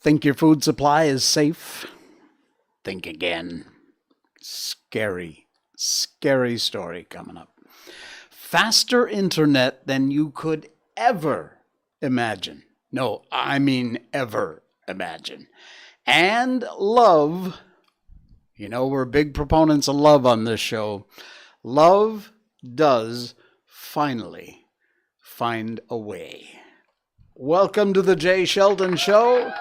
Think your food supply is safe? Think again. Scary, scary story coming up. Faster internet than you could ever imagine. No, I mean ever imagine. And love. You know, we're big proponents of love on this show. Love does finally find a way. Welcome to the Jay Sheldon Show.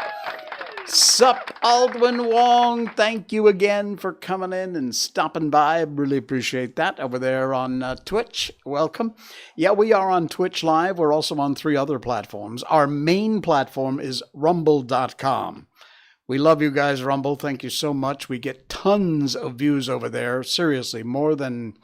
Sup, Aldwin Wong. Thank you again for coming in and stopping by. Really appreciate that. Over there on Twitch, welcome. Yeah, we are on Twitch Live. We're also on 3 other platforms. Our main platform is rumble.com. We love you guys, Rumble. Thank you so much. We get tons of views over there. Seriously, more than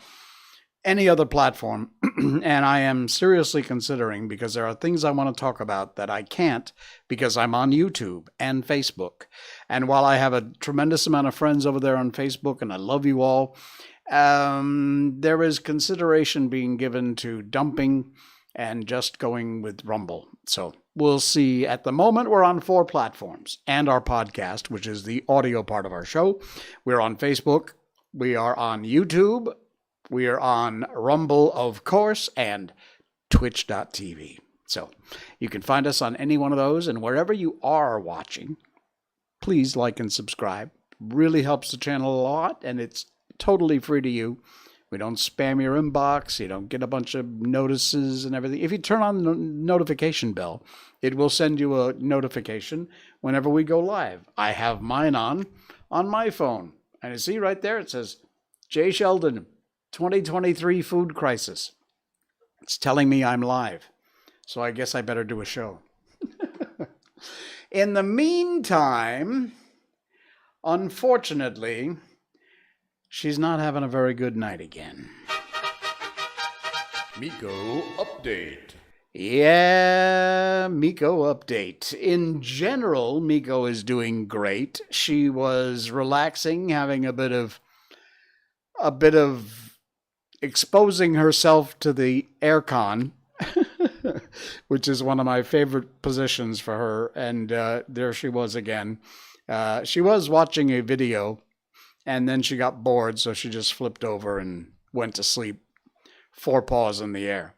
any other platform. And I am seriously considering, because there are things I want to talk about that I can't because I'm on YouTube and Facebook. And while I have a tremendous amount of friends over there on Facebook, and I love you all, there is consideration being given to dumping and just going with Rumble. So we'll see. At the moment, we're on 4 platforms and our podcast, which is the audio part of our show. We're on Facebook. We are on YouTube. We are on Rumble, of course, and Twitch.tv. So you can find us on any one of those, and wherever you are watching, please like and subscribe. Really helps the channel a lot, and it's totally free to you. We don't spam your inbox. You don't get a bunch of notices and everything. If you turn on the notification bell, it will send you a notification whenever we go live. I have mine on my phone, and you see right there, it says, Jay Sheldon, 2023 food crisis. It's telling me I'm live. So I guess I better do a show. In the meantime, unfortunately, she's not having a very good night again. Miko update. Yeah, Miko update. In general, Miko is doing great. She was relaxing, having a bit of exposing herself to the aircon, which is one of my favorite positions for her. And there she was again. She was watching a video, and then she got bored, so she just flipped over and went to sleep, 4 paws in the air.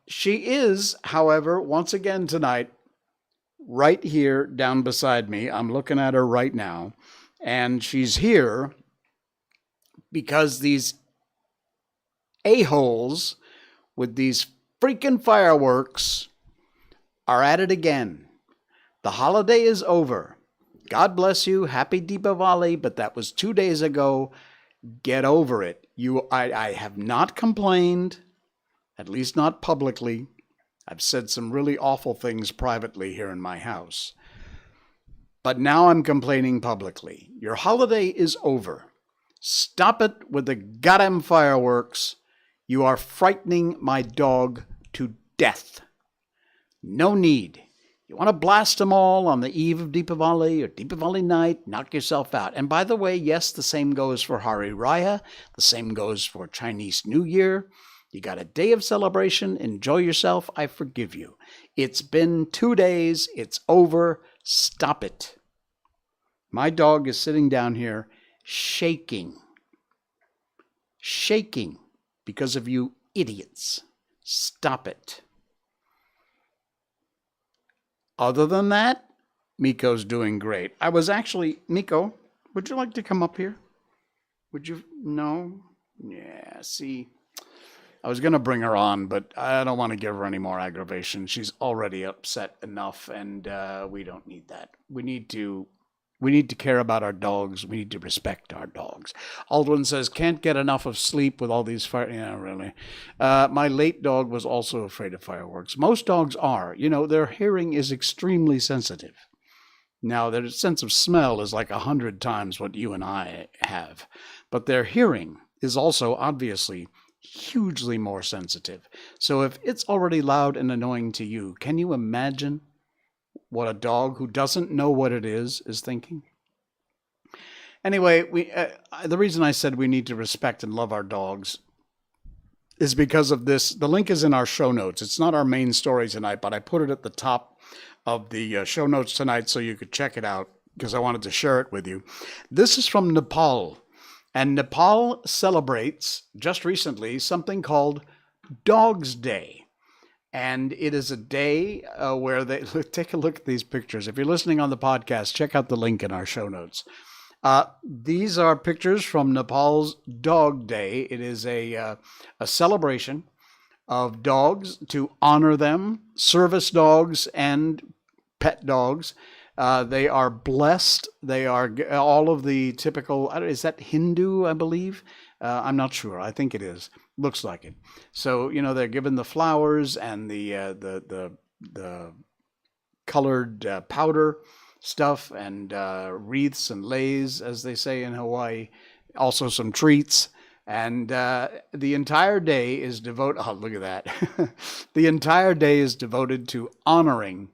She is, however, once again tonight, right here down beside me. I'm looking at her right now, and she's here because these a-holes with these freaking fireworks are at it again. The holiday is over. God bless you. Happy Deepavali, but that was 2 days ago. Get over it. I have not complained, at least not publicly. I've said some really awful things privately here in my house. But now I'm complaining publicly. Your holiday is over. Stop it with the goddamn fireworks. You are frightening my dog to death. No need. You want to blast them all on the eve of Deepavali or Deepavali night, knock yourself out. And by the way, yes, the same goes for Hari Raya. The same goes for Chinese New Year. You got a day of celebration. Enjoy yourself. I forgive you. It's been 2 days. It's over. Stop it. My dog is sitting down here shaking. Shaking. Because of you idiots. Stop it. Other than that, Miko's doing great. I was actually, Miko, would you like to come up here? Would you? No? Yeah, see, I was going to bring her on, but I don't want to give her any more aggravation. She's already upset enough, and we don't need that. We need to care about our dogs. We need to respect our dogs. Aldwin says, can't get enough of sleep with all these fire... Yeah, really. My late dog was also afraid of fireworks. Most dogs are. You know, their hearing is extremely sensitive. Now, their sense of smell is like 100 times what you and I have, but their hearing is also obviously hugely more sensitive. So if it's already loud and annoying to you, can you imagine what a dog who doesn't know what it is thinking? Anyway, the reason I said we need to respect and love our dogs is because of this. The link is in our show notes. It's not our main story tonight, but I put it at the top of the show notes tonight so you could check it out because I wanted to share it with you. This is from Nepal, and Nepal celebrates just recently something called Dog's Day. And it is a day where they take a look at these pictures. If you're listening on the podcast, check out the link in our show notes. These are pictures from Nepal's Dog Day. It is a celebration of dogs to honor them, service dogs and pet dogs. They are blessed. They are all of the typical, is that Hindu, I believe? I'm not sure. I think it is. Looks like it. So, they're given the flowers and the colored powder stuff and wreaths and leis, as they say in Hawaii. Also some treats. And the entire day is devoted, oh, look at that. The entire day is devoted to honoring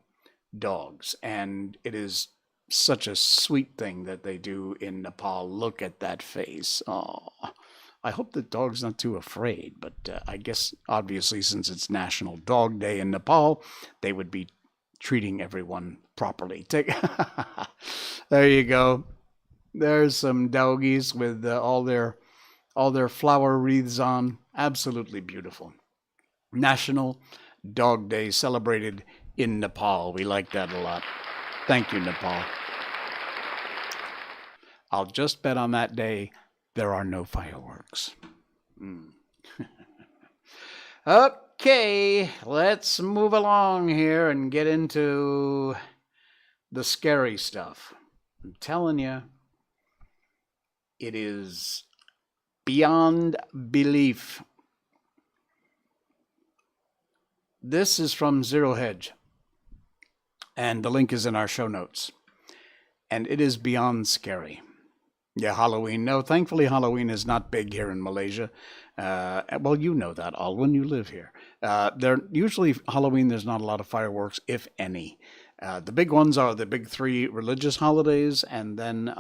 dogs. And it is such a sweet thing that they do in Nepal. Look at that face. Oh, I hope the dog's not too afraid, but I guess obviously since it's National Dog Day in Nepal, they would be treating everyone properly. There you go. There's some doggies with all their flower wreaths on. Absolutely beautiful. National Dog Day celebrated in Nepal. We like that a lot. Thank you, Nepal. I'll just bet on that day there are no fireworks. Okay, let's move along here and get into the scary stuff. I'm telling you, it is beyond belief. This is from Zero Hedge, and the link is in our show notes. And it is beyond scary. Yeah, Halloween. No, thankfully Halloween is not big here in Malaysia. Well, you know that, Alwyn. You live here. Usually Halloween, there's not a lot of fireworks, if any. The big ones are the big three religious holidays, and then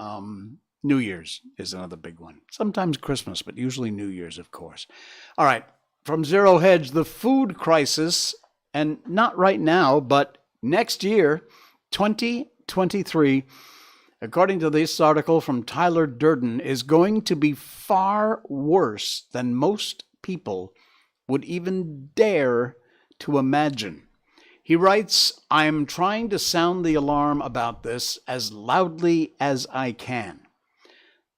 New Year's is another big one. Sometimes Christmas, but usually New Year's, of course. All right, from Zero Hedge, the food crisis, and not right now, but next year, 2023, according to this article from Tyler Durden, is going to be far worse than most people would even dare to imagine. He writes, I am trying to sound the alarm about this as loudly as I can.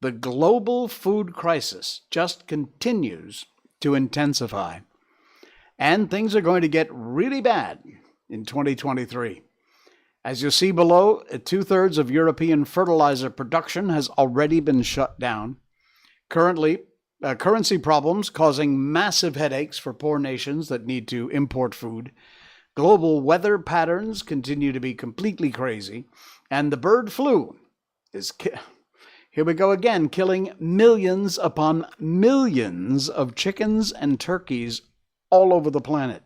The global food crisis just continues to intensify, and things are going to get really bad in 2023. As you see below, 2/3 of European fertilizer production has already been shut down. Currently, currency problems causing massive headaches for poor nations that need to import food. Global weather patterns continue to be completely crazy. And the bird flu is, here we go again, killing millions upon millions of chickens and turkeys all over the planet.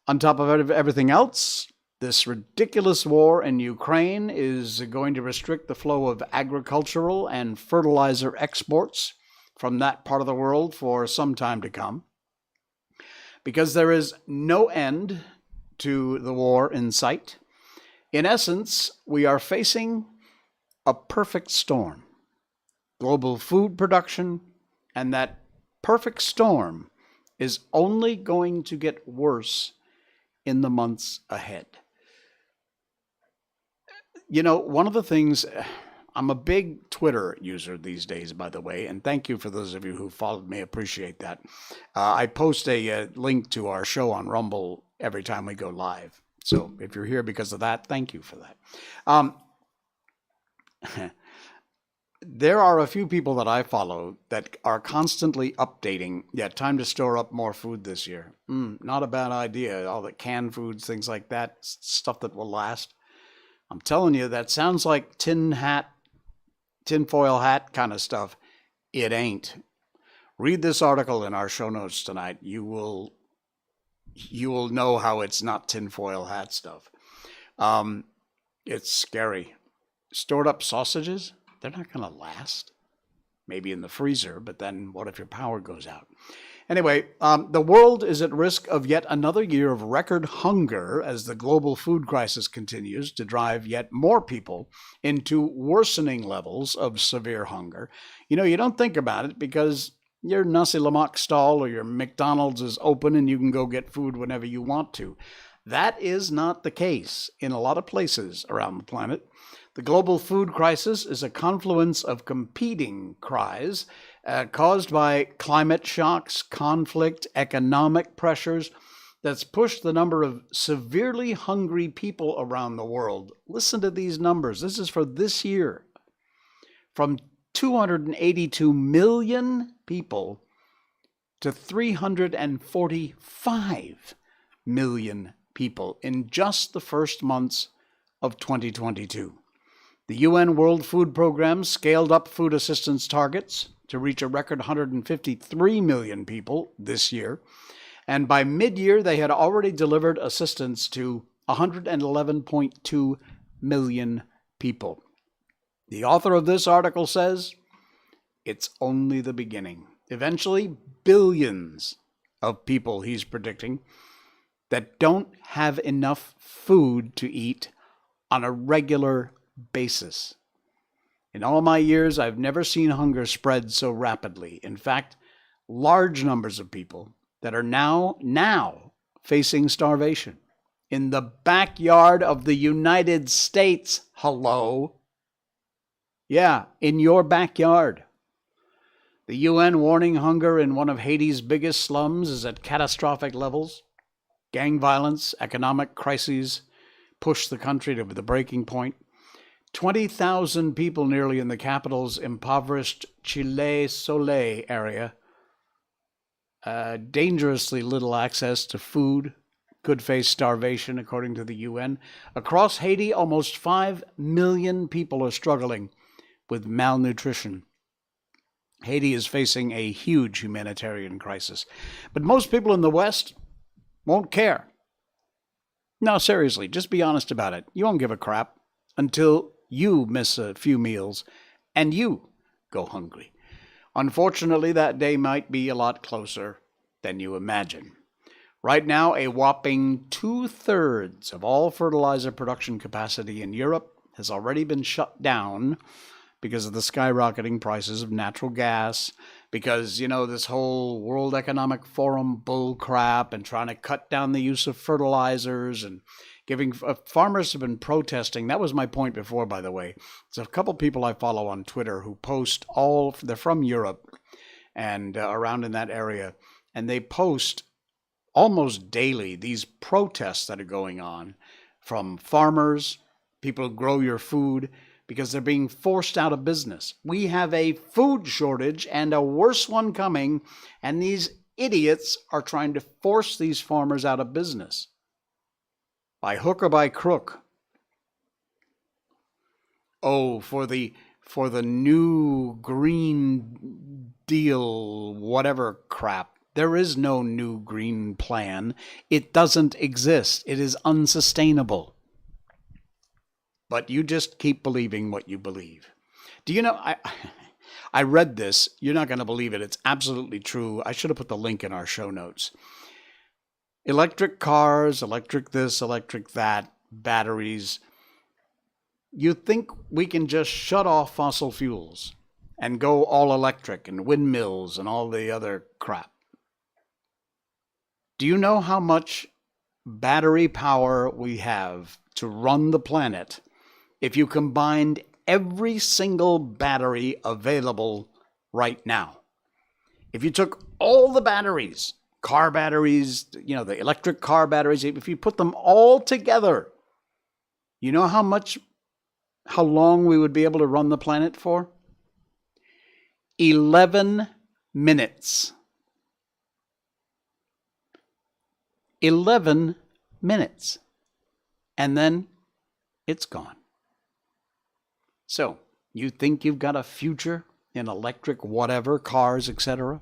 On top of everything else, this ridiculous war in Ukraine is going to restrict the flow of agricultural and fertilizer exports from that part of the world for some time to come. Because there is no end to the war in sight. In essence, we are facing a perfect storm. Global food production, and that perfect storm is only going to get worse in the months ahead. One of the things, I'm a big Twitter user these days, by the way, and thank you for those of you who followed me. Appreciate that. I post a link to our show on Rumble every time we go live. So if you're here because of that, thank you for that. There are a few people that I follow that are constantly updating. Yeah, time to store up more food this year. Not a bad idea. All the canned foods, things like that, stuff that will last. I'm telling you, that sounds like tinfoil hat kind of stuff. It ain't. Read this article in our show notes tonight. You will know how it's not tinfoil hat stuff. It's scary. Stored up sausages, they're not going to last. Maybe in the freezer, but then what if your power goes out? Anyway, the world is at risk of yet another year of record hunger as the global food crisis continues to drive yet more people into worsening levels of severe hunger. You know, you don't think about it because your nasi lemak stall or your McDonald's is open and you can go get food whenever you want to. That is not the case in a lot of places around the planet. The global food crisis is a confluence of competing cries caused by climate shocks, conflict, economic pressures that's pushed the number of severely hungry people around the world. Listen to these numbers. This is for this year. From 282 million people to 345 million people in just the first months of 2022. The UN World Food Program scaled up food assistance targets to reach a record 153 million people this year, and by mid-year they had already delivered assistance to 111.2 million people. The author of this article says, it's only the beginning. Eventually, billions of people, he's predicting, that don't have enough food to eat on a regular basis. In all my years, I've never seen hunger spread so rapidly. In fact, large numbers of people that are now facing starvation in the backyard of the United States. Hello? Yeah, in your backyard. The UN warning hunger in one of Haiti's biggest slums is at catastrophic levels. Gang violence, economic crises push the country to the breaking point. 20,000 people nearly in the capital's impoverished Chile Soleil area. Dangerously little access to food. Could face starvation, according to the UN. Across Haiti, almost 5 million people are struggling with malnutrition. Haiti is facing a huge humanitarian crisis. But most people in the West won't care. No, seriously, just be honest about it. You won't give a crap until you miss a few meals and you go hungry. Unfortunately, that day might be a lot closer than you imagine. Right now, a whopping 2/3 of all fertilizer production capacity in Europe has already been shut down because of the skyrocketing prices of natural gas, because, this whole World Economic Forum bull crap and trying to cut down the use of fertilizers and farmers have been protesting. That was my point before, by the way. There's a couple people I follow on Twitter who post they're from Europe and around in that area, and they post almost daily these protests that are going on from farmers, people who grow your food, because they're being forced out of business. We have a food shortage and a worse one coming, and these idiots are trying to force these farmers out of business. By hook or by crook. Oh, for the new Green Deal, whatever crap. There is no new green plan. It doesn't exist. It is unsustainable. But you just keep believing what you believe. Do you know, I read this. You're not going to believe it. It's absolutely true. I should have put the link in our show notes. Electric cars, electric this, electric that, batteries. You think we can just shut off fossil fuels and go all electric and windmills and all the other crap? Do you know how much battery power we have to run the planet if you combined every single battery available right now? If you took all the batteries, car batteries, the electric car batteries, if you put them all together, you know how long we would be able to run the planet for? 11 minutes. 11 minutes. And then it's gone. So, you think you've got a future in electric whatever, cars, etc.?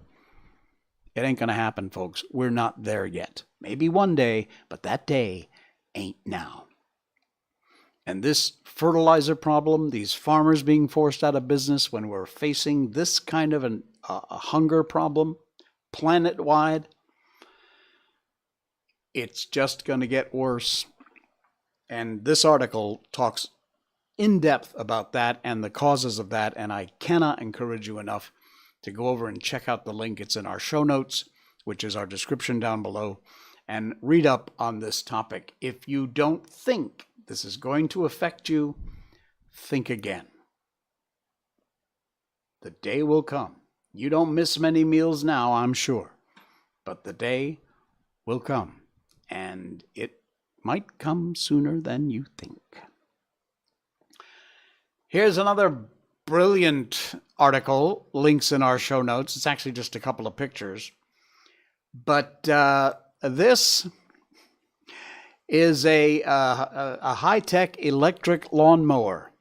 It ain't going to happen, folks. We're not there yet. Maybe one day, but that day ain't now. And this fertilizer problem, these farmers being forced out of business when we're facing this kind of a hunger problem planet-wide, it's just going to get worse. And this article talks in depth about that and the causes of that, and I cannot encourage you enough to go over and check out the link. It's in our show notes, which is our description down below, and read up on this topic. If you don't think this is going to affect you, think again. The day will come. You don't miss many meals now, I'm sure, but the day will come, and it might come sooner than you think. Here's another brilliant article, links in our show notes. It's actually just a couple of pictures. But this is a high-tech electric lawnmower.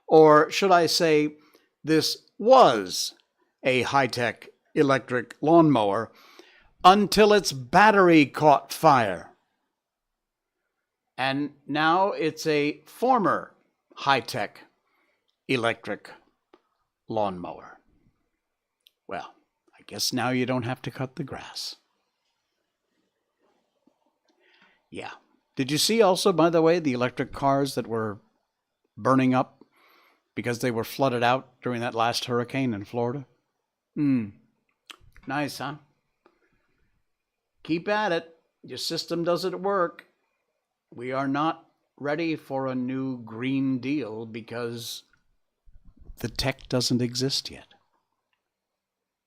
Or should I say, this was a high-tech electric lawnmower until its battery caught fire. And now it's a former high-tech electric lawnmower. Well, I guess now you don't have to cut the grass. Yeah. Did you see also, by the way, the electric cars that were burning up because they were flooded out during that last hurricane in Florida? Nice, huh? Keep at it. Your system doesn't work. We are not ready for a new Green Deal because the tech doesn't exist yet.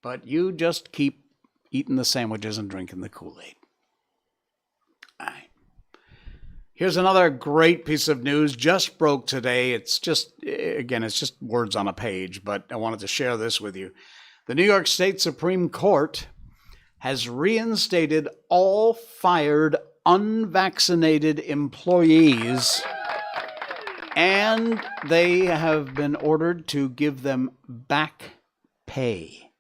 But you just keep eating the sandwiches and drinking the Kool-Aid. All right. Here's another great piece of news, just broke today. It's just words on a page, but I wanted to share this with you. The New York State Supreme Court has reinstated all fired unvaccinated employees, and they have been ordered to give them back pay.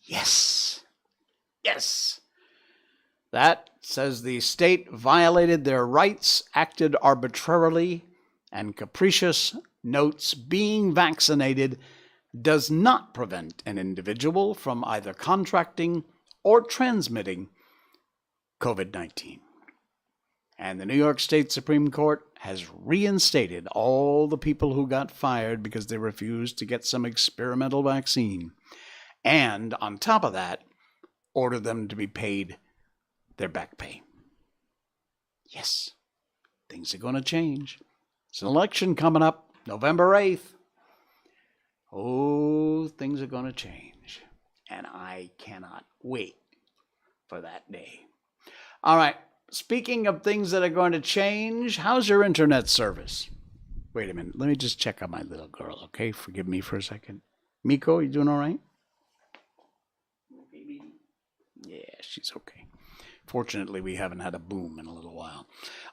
Yes. Yes. That says the state violated their rights, acted arbitrarily and capricious, notes being vaccinated does not prevent an individual from either contracting or transmitting COVID-19. And the New York State Supreme Court has reinstated all the people who got fired because they refused to get some experimental vaccine. And on top of that, ordered them to be paid their back pay. Yes, things are going to change. There's an election coming up, November 8th. Oh, things are going to change. And I cannot wait for that day. All right, speaking of things that are going to change, how's your internet service? Wait a minute, let me just check on my little girl, okay? Forgive me for a second. Miko, you doing all right? Yeah, she's okay. Fortunately, we haven't had a boom in a little while.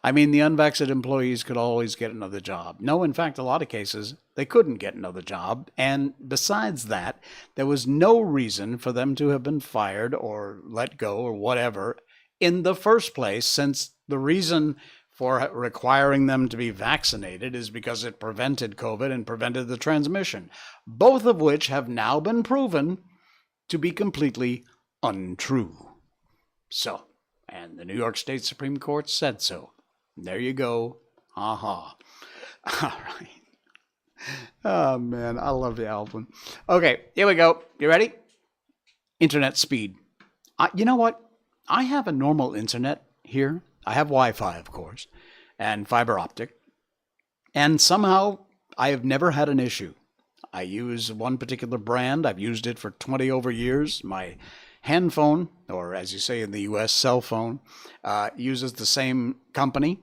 I mean, the unvaccinated employees could always get another job. No, in fact, a lot of cases, they couldn't get another job. And besides that, there was no reason for them to have been fired or let go or whatever in the first place, since the reason for requiring them to be vaccinated is because it prevented COVID and prevented the transmission, both of which have now been proven to be completely untrue. So, and the New York State Supreme Court said so. There you go. Aha. All right. Oh, man, I love the album. Okay, here we go. You ready? Internet speed. You know what? I have a normal internet here. I have Wi-Fi, of course, and fiber optic. And somehow I have never had an issue. I use one particular brand. I've used it for 20 over years. My hand phone, or as you say in the U.S., cell phone, uses the same company.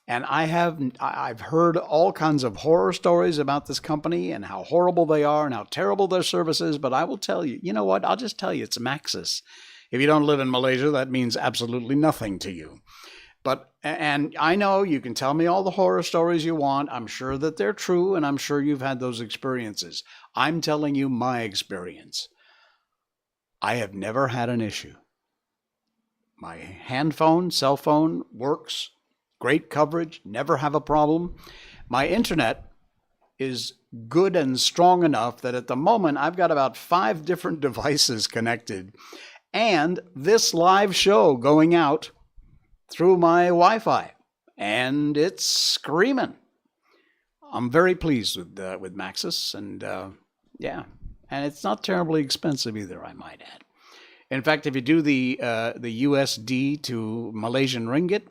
And I've heard all kinds of horror stories about this company and how horrible they are and how terrible their service is. But I will tell you, you know what? I'll just tell you, it's Maxis. If you don't live in Malaysia, that means absolutely nothing to you. And I know you can tell me all the horror stories you want. I'm sure that they're true, and I'm sure you've had those experiences. I'm telling you my experience. I have never had an issue. My hand phone, cell phone works. Great coverage. Never have a problem. My internet is good and strong enough that at the moment I've got about 5 different devices connected. And this live show going out through my Wi-Fi, and it's screaming. I'm very pleased with Maxis, and yeah, and it's not terribly expensive either, I might add. In fact, if you do the USD to Malaysian ringgit,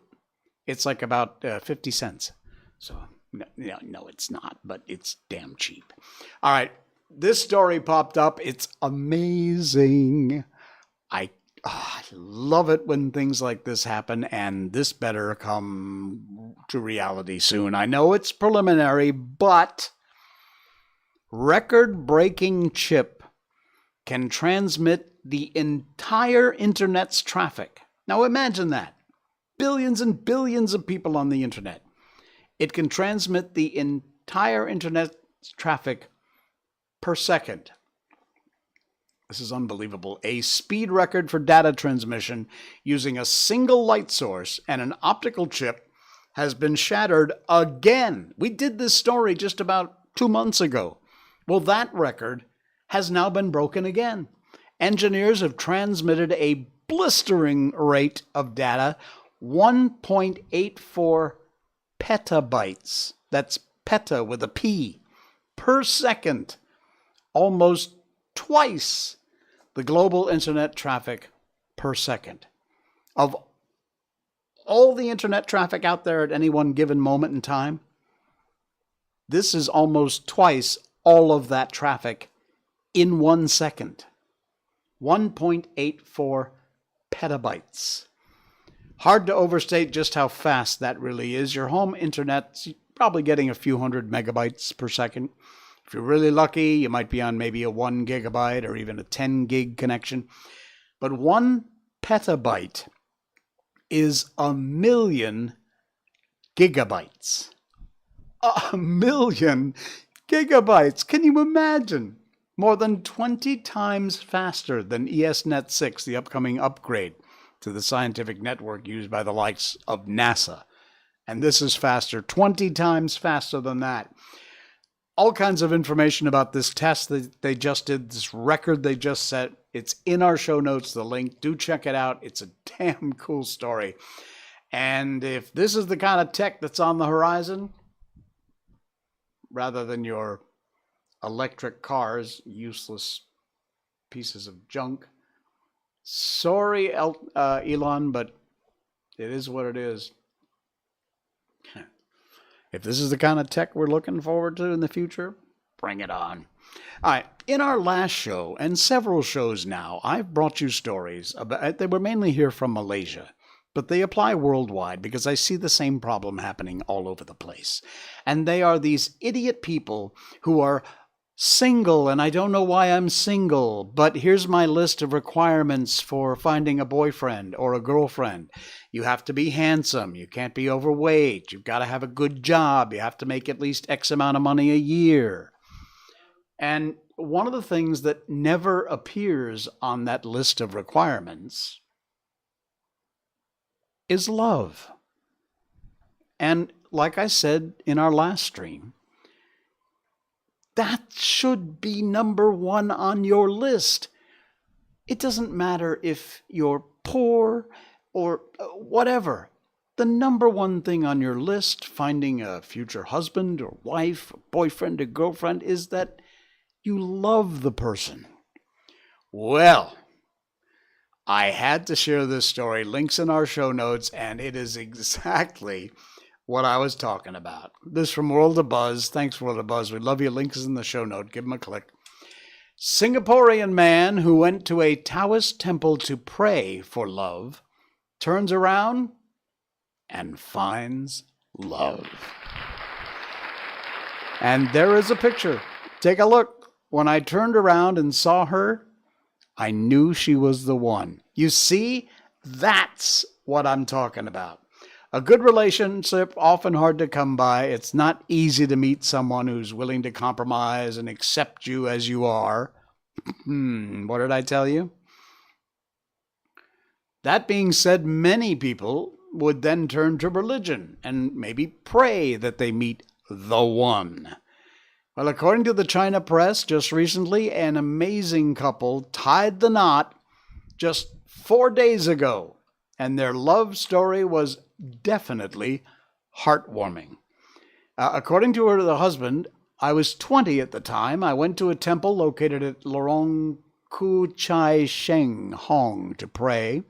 it's like about 50 cents. So no, it's not, but it's damn cheap. All right, this story popped up. It's amazing. I love it when things like this happen, and this better come to reality soon. I know it's preliminary, but record-breaking chip can transmit the entire internet's traffic. Now imagine that. Billions and billions of people on the internet. It can transmit the entire internet's traffic per second. This is unbelievable. A speed record for data transmission using a single light source and an optical chip has been shattered again. We did this story just about 2 months ago. Well, that record has now been broken again. Engineers have transmitted a blistering rate of data, 1.84 petabytes. That's peta with a P per second. Almost twice the global internet traffic per second. Of all the internet traffic out there at any one given moment in time, this is almost twice all of that traffic in 1 second. 1.84 petabytes. Hard to overstate just how fast that really is. Your home internet's probably getting a few hundred megabytes per second. If you're really lucky, you might be on maybe a 1 gigabyte or even a 10 gig connection. But 1 petabyte is 1,000,000 gigabytes. 1,000,000 gigabytes. Can you imagine? More than 20 times faster than ESNet 6, the upcoming upgrade to the scientific network used by the likes of NASA. And this is faster, 20 times faster than that. All kinds of information about this test that they just did, this record they just set. It's in our show notes, the link. Do check it out. It's a damn cool story. And if this is the kind of tech that's on the horizon, rather than your electric cars, useless pieces of junk, sorry, Elon, but it is what it is. If this is the kind of tech we're looking forward to in the future, bring it on. All right, in our last show, and several shows now, I've brought you stories about, they were mainly here from Malaysia, but they apply worldwide because I see the same problem happening all over the place. And they are these idiot people who are single, and I don't know why I'm single, but here's my list of requirements for finding a boyfriend or a girlfriend. You have to be handsome. You can't be overweight. You've got to have a good job. You have to make at least X amount of money a year. And one of the things that never appears on that list of requirements is love. And like I said in our last stream, that should be number 1 on your list. It doesn't matter if you're poor or whatever. The number 1 thing on your list, finding a future husband or wife, or boyfriend or girlfriend, is that you love the person. Well, I had to share this story. Links in our show notes, and it is exactly what I was talking about. This from World of Buzz. Thanks, World of Buzz. We love you. Links in the show note. Give them a click. Singaporean man who went to a Taoist temple to pray for love turns around and finds love. And there is a picture. Take a look. When I turned around and saw her, I knew she was the one. You see, that's what I'm talking about. A good relationship, often hard to come by. It's not easy to meet someone who's willing to compromise and accept you as you are. What did I tell you? That being said, many people would then turn to religion and maybe pray that they meet the one. Well, according to the China press, just recently, an amazing couple tied the knot just 4 days ago, and their love story was definitely heartwarming. According to the husband, I was 20 at the time. I went to a temple located at Lorong Ku Chai Sheng Hong to pray.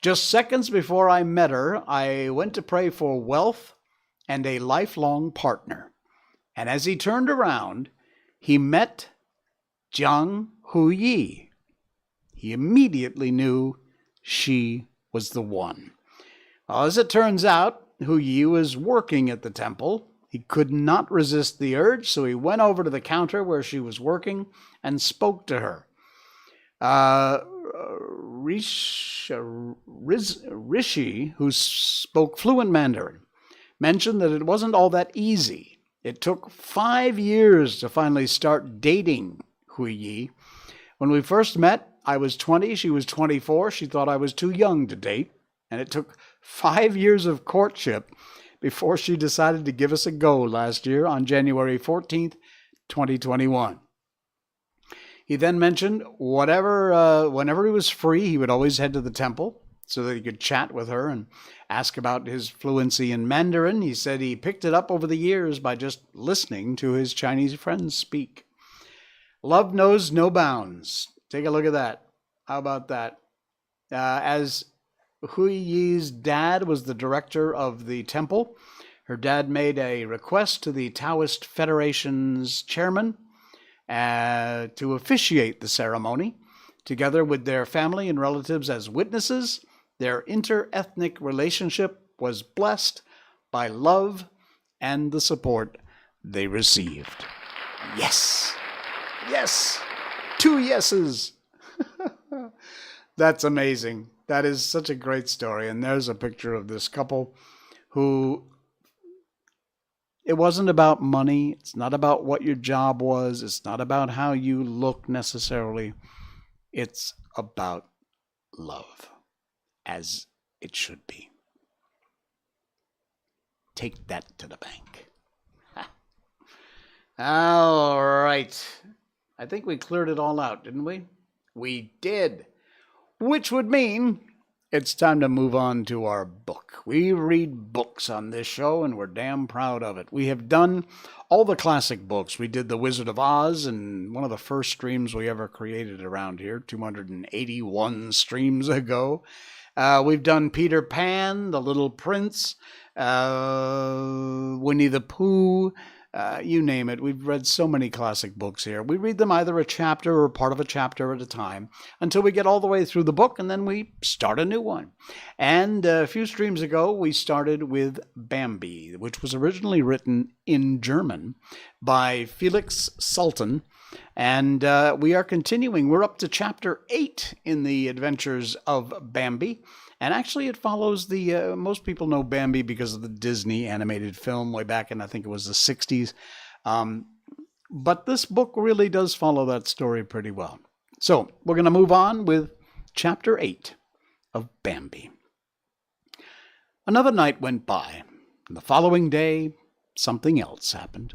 Just seconds before I met her, I went to pray for wealth and a lifelong partner. And as he turned around, he met Jiang Huyi. He immediately knew she was the one. Well, as it turns out, Huyi was working at the temple. He could not resist the urge, so he went over to the counter where she was working and spoke to her. Rishi, who spoke fluent Mandarin, mentioned that it wasn't all that easy. It took 5 years to finally start dating Huyi. When we first met, I was 20, she was 24. She thought I was too young to date, and it took 5 years of courtship before she decided to give us a go last year on January 14th, 2021. He then mentioned whenever he was free, he would always head to the temple so that he could chat with her and ask about his fluency in Mandarin. He said he picked it up over the years by just listening to his Chinese friends speak. Love knows no bounds. Take a look at that. How about that? As Huiyi's dad was the director of the temple, her dad made a request to the Taoist Federation's chairman to officiate the ceremony, together with their family and relatives as witnesses. Their inter-ethnic relationship was blessed by love and the support they received. Yes. Yes. 2 yeses. That's amazing. That is such a great story. And there's a picture of this couple who, it wasn't about money. It's not about what your job was. It's not about how you look necessarily. It's about love, as it should be. Take that to the bank. All right. I think we cleared it all out, didn't we? We did. Which would mean it's time to move on to our book. We read books on this show, and we're damn proud of it. We have done all the classic books. We did The Wizard of Oz, and one of the first streams we ever created around here, 281 streams ago. We've done Peter Pan, The Little Prince, Winnie the Pooh, you name it. We've read so many classic books here. We read them either a chapter or part of a chapter at a time until we get all the way through the book, and then we start a new one. And a few streams ago, we started with Bambi, which was originally written in German by Felix Sultan. And we are continuing. We're up to chapter 8 in the adventures of Bambi. And actually, it follows the, most people know Bambi because of the Disney animated film way back in, I think it was the 60s. But this book really does follow that story pretty well. So we're going to move on with chapter 8 of Bambi. Another night went by, and the following day, something else happened.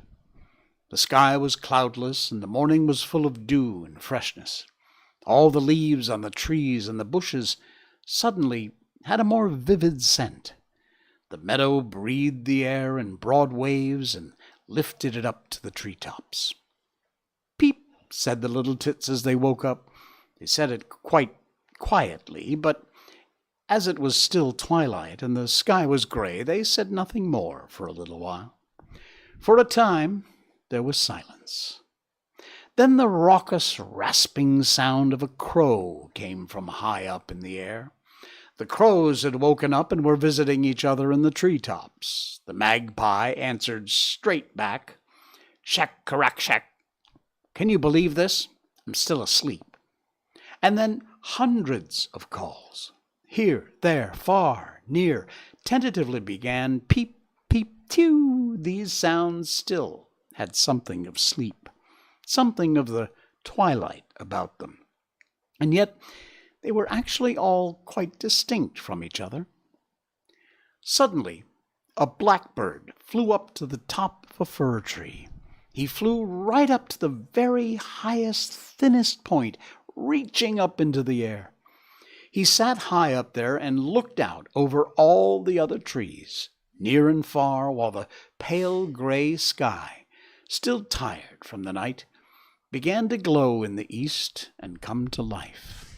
The sky was cloudless, and the morning was full of dew and freshness. All the leaves on the trees and the bushes suddenly had a more vivid scent. The meadow breathed the air in broad waves and lifted it up to the treetops. Peep, said the little tits as they woke up. They said it quite quietly, but as it was still twilight and the sky was gray, they said nothing more for a little while. For a time, there was silence. Then the raucous, rasping sound of a crow came from high up in the air. The crows had woken up and were visiting each other in the treetops. The magpie answered straight back, "Shack-carack-shack. Can you believe this? I'm still asleep." And then hundreds of calls, here, there, far, near, tentatively began peep, peep, tew. These sounds still had something of sleep, something of the twilight about them. And yet they were actually all quite distinct from each other. Suddenly, a blackbird flew up to the top of a fir tree. He flew right up to the very highest, thinnest point, reaching up into the air. He sat high up there and looked out over all the other trees, near and far, while the pale gray sky, still tired from the night, began to glow in the east and come to life.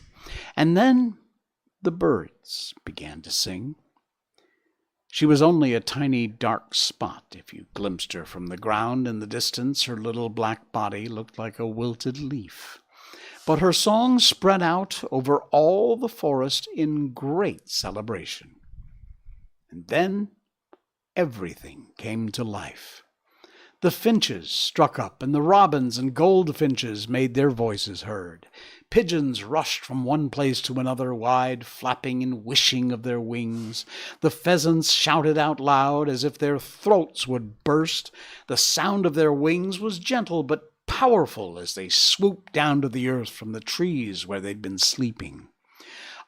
And then the birds began to sing. She was only a tiny dark spot. If you glimpsed her from the ground in the distance, her little black body looked like a wilted leaf. But her song spread out over all the forest in great celebration. And then everything came to life. The finches struck up, and the robins and goldfinches made their voices heard. Pigeons rushed from one place to another, wide flapping and wishing of their wings. The pheasants shouted out loud as if their throats would burst. The sound of their wings was gentle but powerful as they swooped down to the earth from the trees where they'd been sleeping.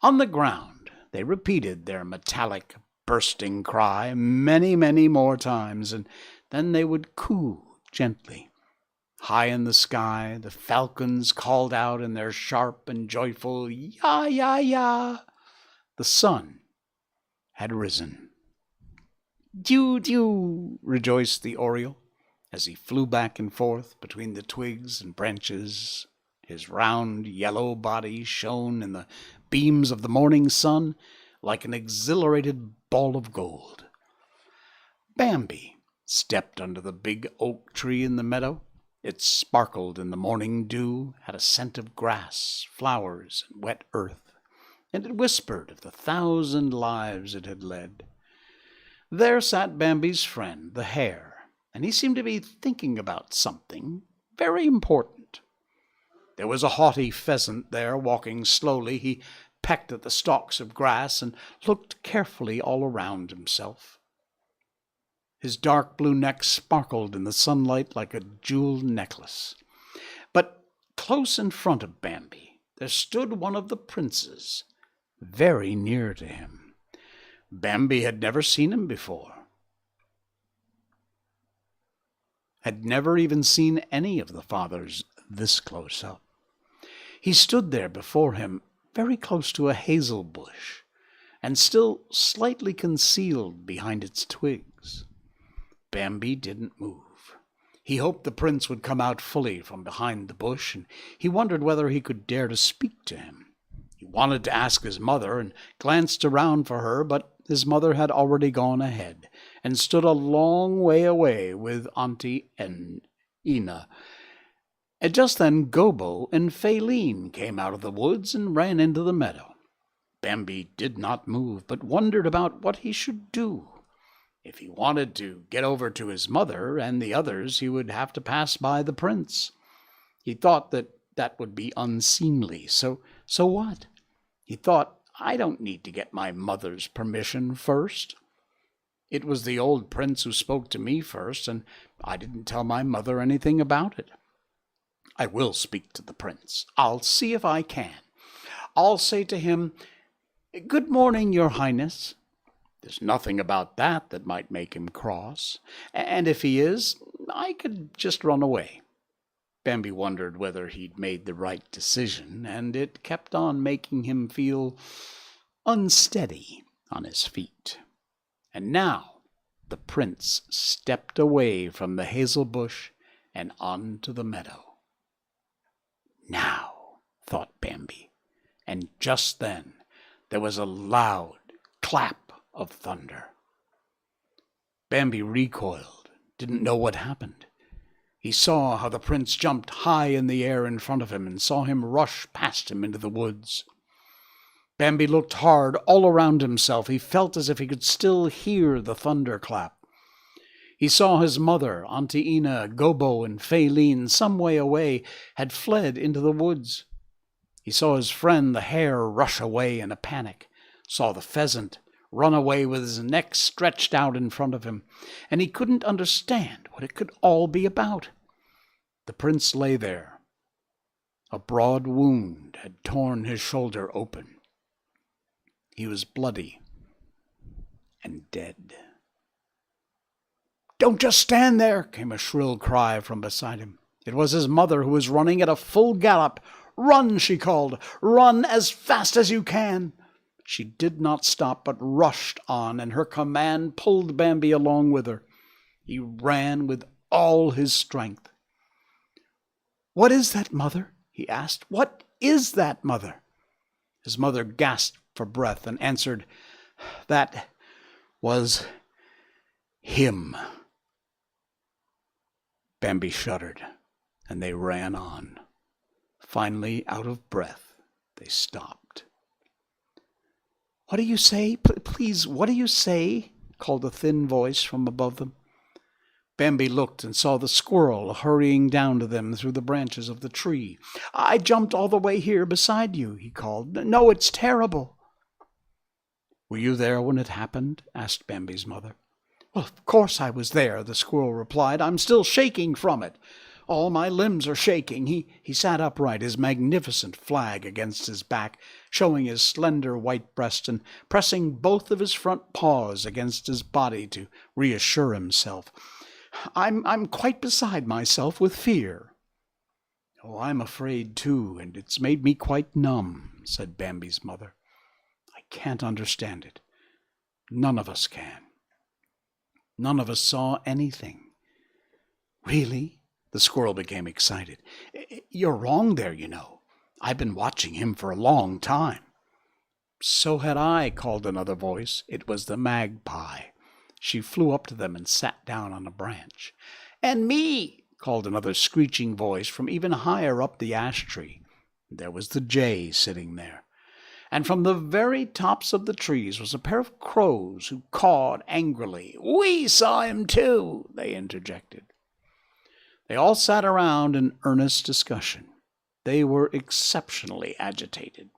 On the ground they repeated their metallic, bursting cry many, many more times, and then they would coo gently. High in the sky, the falcons called out in their sharp and joyful ya, ya, ya. The sun had risen. Dew, dew, rejoiced the oriole as he flew back and forth between the twigs and branches. His round yellow body shone in the beams of the morning sun like an exhilarated ball of gold. Bambi stepped under the big oak tree in the meadow. It sparkled in the morning dew, had a scent of grass, flowers, and wet earth, and it whispered of the 1,000 lives it had led. There sat Bambi's friend, the hare, and he seemed to be thinking about something very important. There was a haughty pheasant there, walking slowly. He pecked at the stalks of grass and looked carefully all around himself. His dark blue neck sparkled in the sunlight like a jeweled necklace. But close in front of Bambi, there stood one of the princes, very near to him. Bambi had never seen him before, had never even seen any of the fathers this close up. He stood there before him, very close to a hazel bush, and still slightly concealed behind its twigs. Bambi didn't move. He hoped the prince would come out fully from behind the bush, and he wondered whether he could dare to speak to him. He wanted to ask his mother and glanced around for her, but his mother had already gone ahead and stood a long way away with Auntie and Ina. And just then Gobo and Faline came out of the woods and ran into the meadow. Bambi did not move, but wondered about what he should do. If he wanted to get over to his mother and the others, he would have to pass by the prince. He thought that would be unseemly. So what? He thought, I don't need to get my mother's permission first. It was the old prince who spoke to me first, and I didn't tell my mother anything about it. I will speak to the prince. I'll see if I can. I'll say to him, Good morning, your highness. There's nothing about that might make him cross. And if he is, I could just run away. Bambi wondered whether he'd made the right decision, and it kept on making him feel unsteady on his feet. And now the prince stepped away from the hazel bush and onto the meadow. Now, thought Bambi, and just then there was a loud clap of thunder. Bambi recoiled, didn't know what happened. He saw how the prince jumped high in the air in front of him and saw him rush past him into the woods. Bambi looked hard all around himself. He felt as if he could still hear the thunderclap. He saw his mother, Auntie Ina, Gobo, and Faline, some way away, had fled into the woods. He saw his friend the hare rush away in a panic, saw the pheasant run away with his neck stretched out in front of him, and he couldn't understand what it could all be about. The prince lay there. A broad wound had torn his shoulder open. He was bloody and dead. "Don't just stand there!" came a shrill cry from beside him. It was his mother, who was running at a full gallop. "Run!" she called. "Run as fast as you can!" She did not stop, but rushed on, and her command pulled Bambi along with her. He ran with all his strength. "What is that, mother?" he asked. "What is that, mother?" His mother gasped for breath and answered, "That was him." Bambi shuddered, and they ran on. Finally, out of breath, they stopped. "What do you say? Please, what do you say?" called a thin voice from above them. Bambi looked and saw the squirrel hurrying down to them through the branches of the tree. "I jumped all the way here beside you," he called. "No, it's terrible." "Were you there when it happened?" asked Bambi's mother. "Well, of course I was there," the squirrel replied. "I'm still shaking from it. All my limbs are shaking." He sat upright, his magnificent flag against his back, showing his slender white breast and pressing both of his front paws against his body to reassure himself. I'm quite beside myself with fear." "Oh, I'm afraid too, and it's made me quite numb," said Bambi's mother. "I can't understand it. None of us can. None of us saw anything." "Really?" The squirrel became excited. "You're wrong there, you know. I've been watching him for a long time." "So had I," called another voice. It was the magpie. She flew up to them and sat down on a branch. "And me," called another screeching voice from even higher up the ash tree. There was the jay sitting there. And from the very tops of the trees was a pair of crows who cawed angrily. "We saw him too," they interjected. They all sat around in earnest discussion. They were exceptionally agitated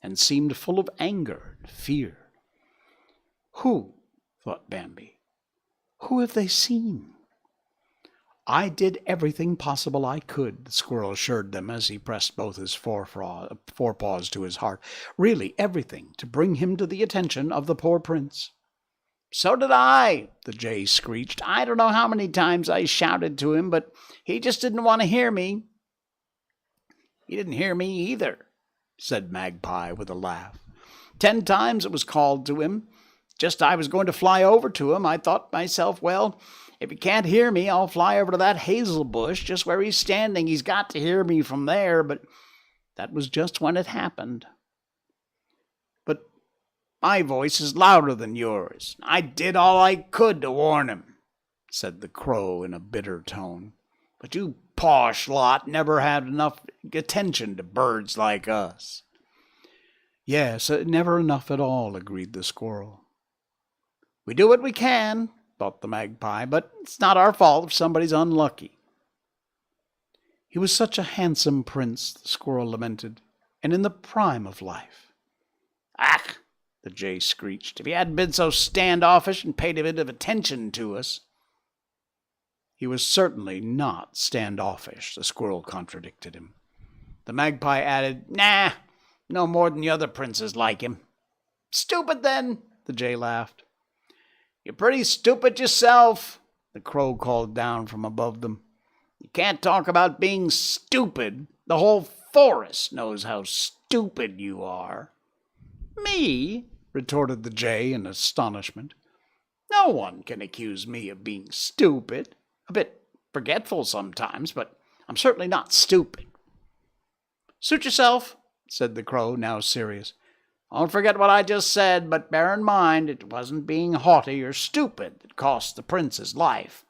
and seemed full of anger and fear. "Who?" thought Bambi. "Who have they seen?" "I did everything possible I could," the squirrel assured them as he pressed both his forepaws to his heart. "Really everything, to bring him to the attention of the poor prince." "So did I," the jay screeched. "I don't know how many times I shouted to him, but he just didn't want to hear me." "He didn't hear me either," said Magpie with a laugh. 10 times it was called to him. Just I was going to fly over to him, I thought myself, well, if he can't hear me, I'll fly over to that hazel bush just where he's standing. He's got to hear me from there, but that was just when it happened. "But my voice is louder than yours. I did all I could to warn him," said the crow in a bitter tone. "But you posh lot never had enough attention to birds like us." "Yes, never enough at all," agreed the squirrel. "We do what we can," thought the magpie, "but it's not our fault if somebody's unlucky." "He was such a handsome prince," the squirrel lamented, "and in the prime of life." "Ach!" the jay screeched. "If he hadn't been so standoffish and paid a bit of attention to us." "He was certainly not standoffish," the squirrel contradicted him. The magpie added, "Nah, no more than the other princes like him." "Stupid, then," the jay laughed. "You're pretty stupid yourself," the crow called down from above them. "You can't talk about being stupid. The whole forest knows how stupid you are." "Me?" retorted the jay in astonishment. "No one can accuse me of being stupid. A bit forgetful sometimes, but I'm certainly not stupid." "Suit yourself," said the crow, now serious. "Don't forget what I just said, but bear in mind it wasn't being haughty or stupid that cost the prince his life.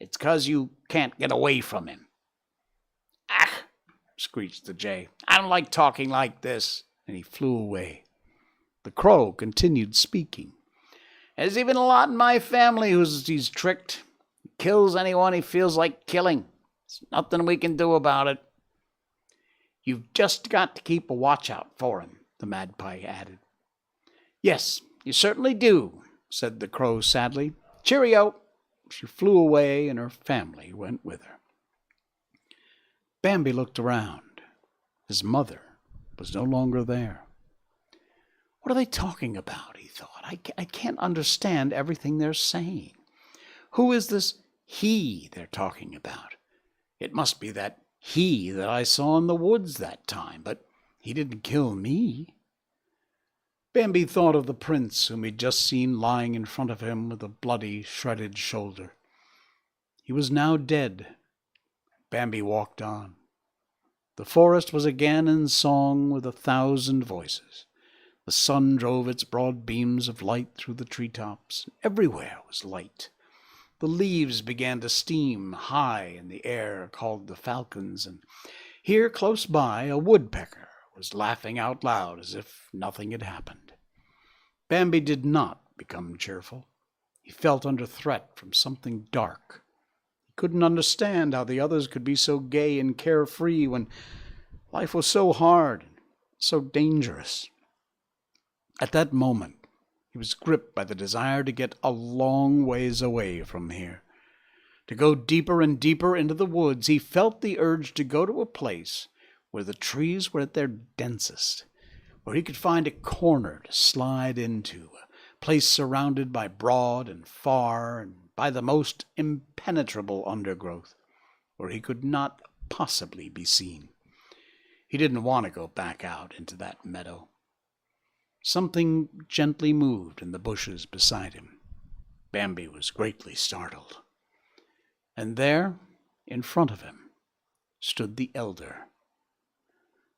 It's 'cause you can't get away from him." "Ach!" screeched the jay. "I don't like talking like this," and he flew away. The crow continued speaking. "There's even a lot in my family he's tricked. He kills anyone he feels like killing. There's nothing we can do about it." "You've just got to keep a watch out for him," the magpie added. "Yes, You certainly do, said the crow sadly. Cheerio. She flew away, and her family went with her. Bambi looked around. His mother was no longer there. What are they talking about, he thought. I can't understand everything they're saying. Who is this he they're talking about? It must be that he that I saw in the woods that time, but he didn't kill me. Bambi thought of the prince whom he'd just seen lying in front of him with a bloody, shredded shoulder. He was now dead. Bambi walked on. The forest was again in song with 1,000 voices. The sun drove its broad beams of light through the treetops. Everywhere was light. The leaves began to steam high in the air, called the falcons, and here close by a woodpecker was laughing out loud as if nothing had happened. Bambi did not become cheerful. He felt under threat from something dark. He couldn't understand how the others could be so gay and carefree when life was so hard and so dangerous. At that moment, he was gripped by the desire to get a long ways away from here. To go deeper and deeper into the woods, he felt the urge to go to a place where the trees were at their densest, where he could find a corner to slide into, a place surrounded by broad and far and by the most impenetrable undergrowth, where he could not possibly be seen. He didn't want to go back out into that meadow. Something gently moved in the bushes beside him. Bambi was greatly startled. And there, in front of him, stood the elder.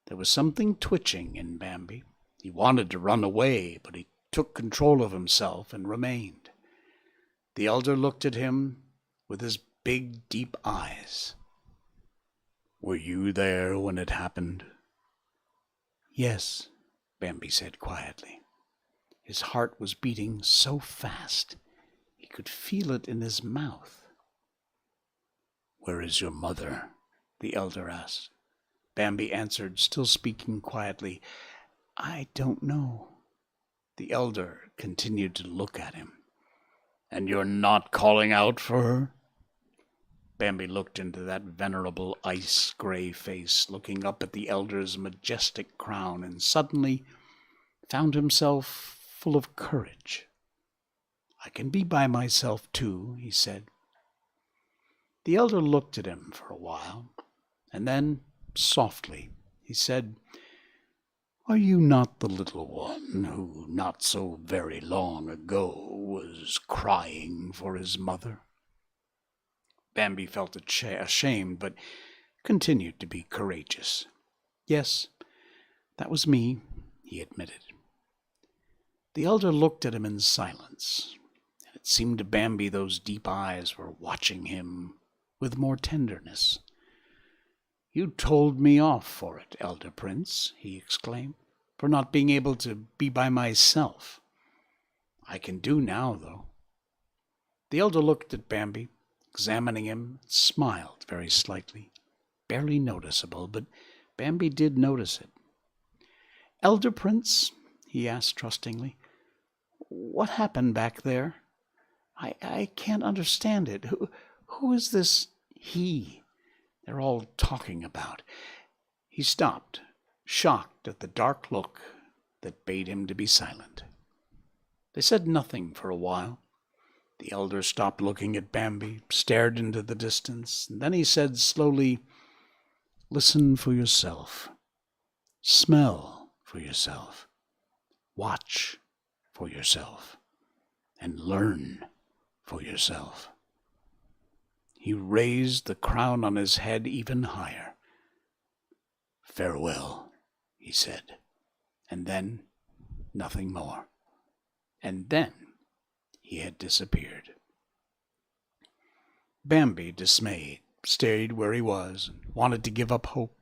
There was something twitching in Bambi. He wanted to run away, but he took control of himself and remained. The elder looked at him with his big, deep eyes. "Were you there when it happened?" "Yes," Bambi said quietly. His heart was beating so fast he could feel it in his mouth. "Where is your mother?" the elder asked. Bambi answered, still speaking quietly, "I don't know." The elder continued to look at him. "And you're not calling out for her?" Bambi looked into that venerable ice-gray face, looking up at the elder's majestic crown, and suddenly found himself full of courage. "I can be by myself too," he said. The elder looked at him for a while, and then, softly, he said, "Are you not the little one who, not so very long ago, was crying for his mother?" Bambi felt ashamed, but continued to be courageous. "Yes, that was me," he admitted. The elder looked at him in silence, and it seemed to Bambi those deep eyes were watching him with more tenderness. "You told me off for it, Elder Prince," he exclaimed, "for not being able to be by myself. I can do now, though." The elder looked at Bambi, examining him, smiled very slightly, barely noticeable, but Bambi did notice it. "Elder Prince," he asked trustingly, "what happened back there? I can't understand it. Who is this he they're all talking about?" He stopped, shocked at the dark look that bade him to be silent. They said nothing for a while. The elder stopped looking at Bambi, stared into the distance, and then he said slowly, "Listen for yourself. Smell for yourself. Watch for yourself. And learn for yourself." He raised the crown on his head even higher. "Farewell," he said, and then nothing more. And then he had disappeared. Bambi, dismayed, stayed where he was and wanted to give up hope.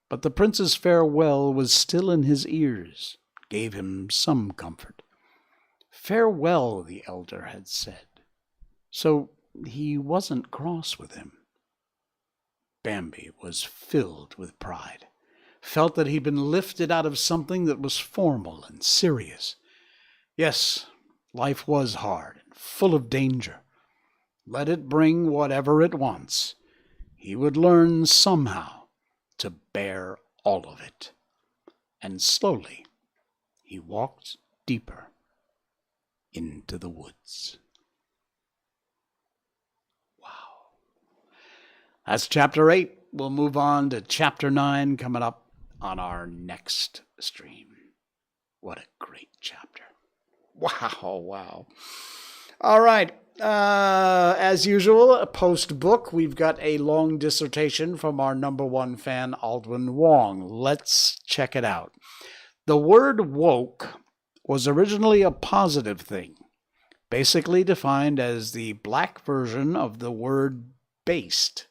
But the prince's farewell was still in his ears, gave him some comfort. Farewell, the elder had said. So he wasn't cross with him. Bambi was filled with pride, felt that he'd been lifted out of something that was formal and serious. Yes, life was hard and full of danger. Let it bring whatever it wants. He would learn somehow to bear all of it. And slowly, he walked deeper into the woods. Wow. That's chapter 8. We'll move on to chapter 9 coming up on our next stream. What a great chapter. Wow. All right. As usual, post-book, we've got a long dissertation from our number one fan, Aldwin Wong. Let's check it out. The word woke was originally a positive thing, basically defined as the black version of the word based.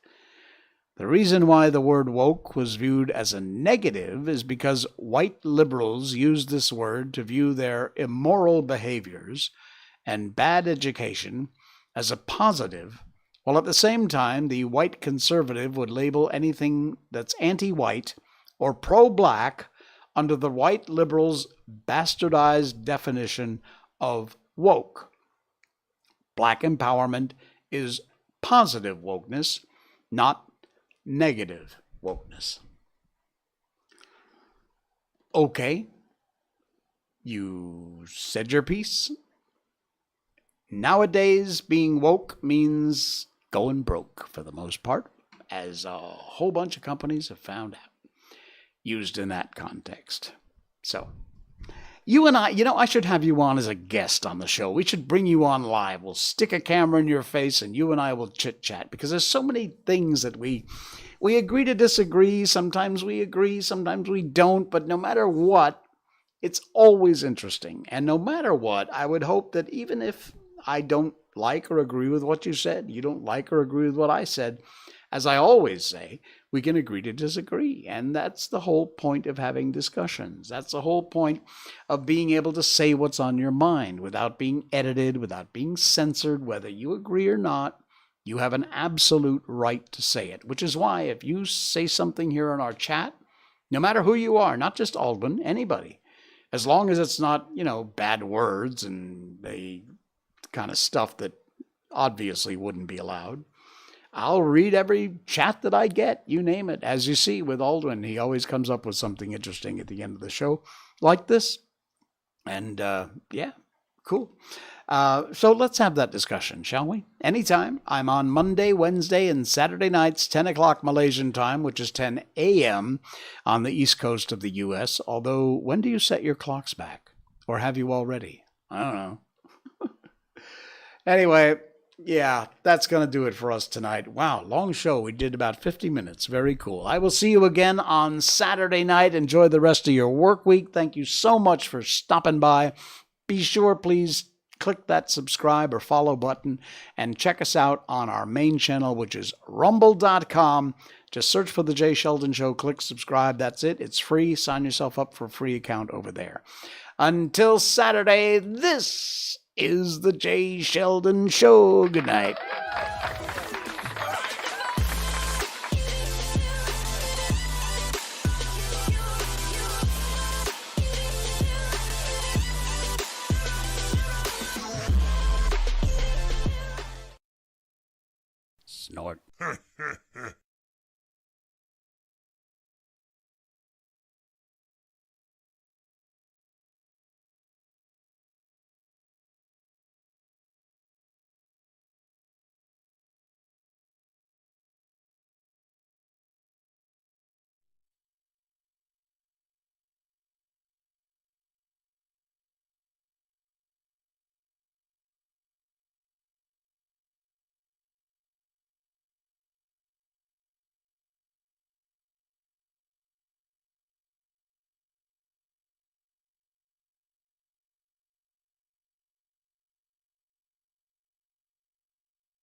The reason why the word woke was viewed as a negative is because white liberals used this word to view their immoral behaviors and bad education as a positive, while at the same time the white conservative would label anything that's anti-white or pro-black under the white liberals' bastardized definition of woke. Black empowerment is positive wokeness, not negative wokeness. Okay, you said your piece. Nowadays, being woke means going broke for the most part, as a whole bunch of companies have found out, used in that context. So, you and I should have you on as a guest on the show. We should bring you on live. We'll stick a camera in your face and you and I will chit-chat, because there's so many things that we agree to disagree. Sometimes we agree, sometimes we don't, but no matter what, it's always interesting. And no matter what, I would hope that even if I don't like or agree with what you said, you don't like or agree with what I said, as I always say, we can agree to disagree. And that's the whole point of having discussions. That's the whole point of being able to say what's on your mind without being edited, without being censored. Whether you agree or not, you have an absolute right to say it, which is why if you say something here in our chat, no matter who you are, not just Aldwin, anybody, as long as it's not, bad words and the kind of stuff that obviously wouldn't be allowed, I'll read every chat that I get, you name it. As you see with Aldwin, he always comes up with something interesting at the end of the show like this. And yeah, cool. So let's have that discussion, shall we? Anytime. I'm on Monday, Wednesday, and Saturday nights, 10 o'clock Malaysian time, which is 10 a.m. on the east coast of the U.S. Although, when do you set your clocks back? Or have you already? I don't know. Anyway, yeah, that's going to do it for us tonight. Wow, long show. We did about 50 minutes. Very cool. I will see you again on Saturday night. Enjoy the rest of your work week. Thank you so much for stopping by. Be sure, please, click that subscribe or follow button and check us out on our main channel, which is rumble.com. Just search for The Jay Sheldon Show, click subscribe. That's it. It's free. Sign yourself up for a free account over there. Until Saturday, this is The Jay Sheldon Show. Good night.